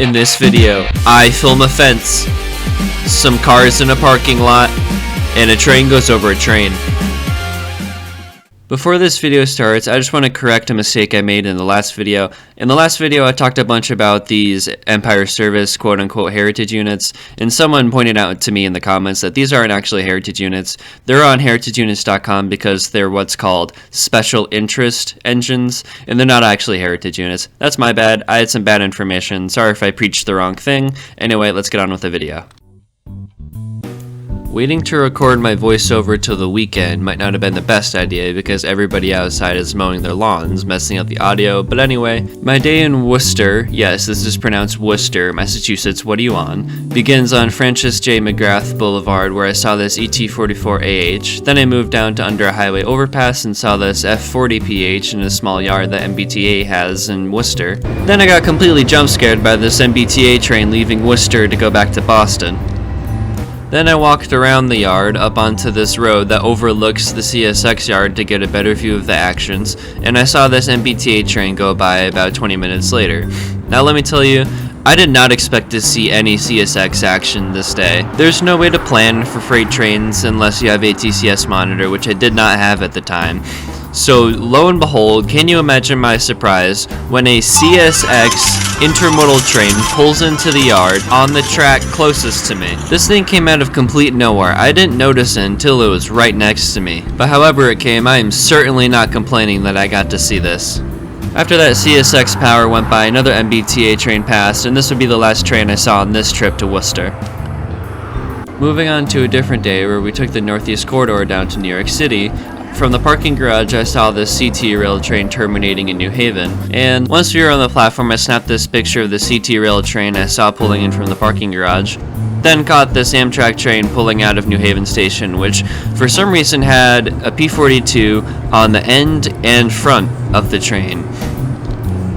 In this video, I film a fence, some cars in a parking lot, and a train goes over a train. Before this video starts, I just want to correct a mistake I made in the last video. In the last video, I talked a bunch about these Empire Service quote-unquote heritage units, and someone pointed out to me in the comments that these aren't actually heritage units. They're on heritageunits.com because they're what's called special interest engines, and they're not actually heritage units. That's my bad. I had some bad information. Sorry if I preached the wrong thing. Anyway, let's get on with the video. Waiting to record my voiceover till the weekend might not have been the best idea because everybody outside is mowing their lawns, messing up the audio, but anyway, my day in Worcester, yes, this is pronounced Worcester, Massachusetts, what are you on, begins on Francis J. McGrath Boulevard where I saw this ET44AH, then I moved down to under a highway overpass and saw this F40PH in a small yard that MBTA has in Worcester. Then I got completely jump scared by this MBTA train leaving Worcester to go back to Boston. Then I walked around the yard up onto this road that overlooks the CSX yard to get a better view of the actions, and I saw this MBTA train go by about 20 minutes later. Now let me tell you, I did not expect to see any CSX action this day. There's no way to plan for freight trains unless you have a TCS monitor, which I did not have at the time. So lo and behold, can you imagine my surprise when a CSX intermodal train pulls into the yard on the track closest to me. This thing came out of complete nowhere. I didn't notice it until it was right next to me. But however it came, I am certainly not complaining that I got to see this. After that CSX power went by, another MBTA train passed, and this would be the last train I saw on this trip to Worcester. Moving on to a different day where we took the Northeast Corridor down to New York City. From the parking garage, I saw this CT rail train terminating in New Haven, and once we were on the platform, I snapped this picture of the CT rail train I saw pulling in from the parking garage. Then caught this Amtrak train pulling out of New Haven Station, which for some reason had a P42 on the end and front of the train.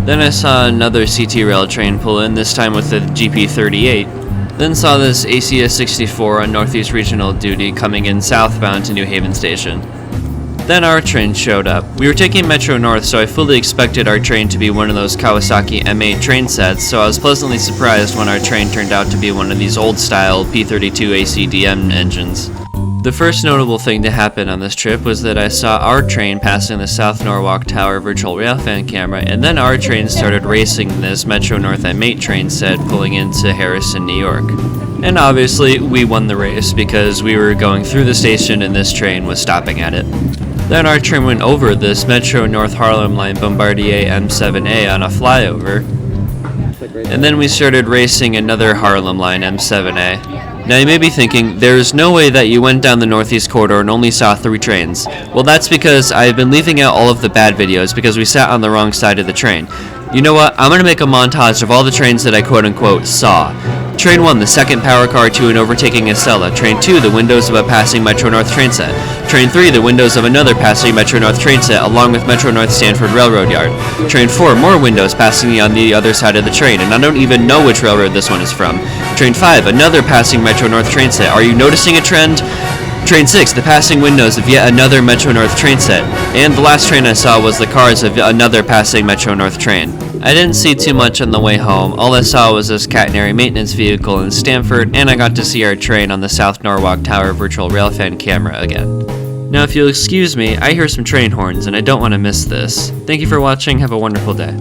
Then I saw another CT rail train pull in, this time with the GP38. Then saw this ACS 64 on Northeast Regional duty coming in southbound to New Haven Station. Then our train showed up. We were taking Metro North, so I fully expected our train to be one of those Kawasaki M8 train sets, so I was pleasantly surprised when our train turned out to be one of these old-style P32 ACDM engines. The first notable thing to happen on this trip was that I saw our train passing the South Norwalk Tower virtual railfan camera, and then our train started racing this Metro North M8 train set pulling into Harrison, New York. And obviously, we won the race because we were going through the station and this train was stopping at it. Then our train went over this Metro North Harlem Line Bombardier M7A on a flyover. And then we started racing another Harlem Line M7A. Now you may be thinking, there's no way that you went down the Northeast Corridor and only saw 3 trains. Well, that's because I've been leaving out all of the bad videos because we sat on the wrong side of the train. You know what? I'm going to make a montage of all the trains that I quote-unquote saw. Train 1, the second power car to and overtaking Estella. Train 2, the windows of a passing Metro North train set. Train 3, the windows of another passing Metro North train set, along with Metro North Stanford Railroad Yard. Train 4, more windows passing on the other side of the train, and I don't even know which railroad this one is from. Train 5, another passing Metro North train set. Are you noticing a trend? Train 6, the passing windows of yet another Metro North train set. And the last train I saw was the cars of another passing Metro North train. I didn't see too much on the way home. All I saw was this catenary maintenance vehicle in Stamford, and I got to see our train on the South Norwalk Tower virtual railfan camera again. Now if you'll excuse me, I hear some train horns and I don't want to miss this. Thank you for watching, have a wonderful day.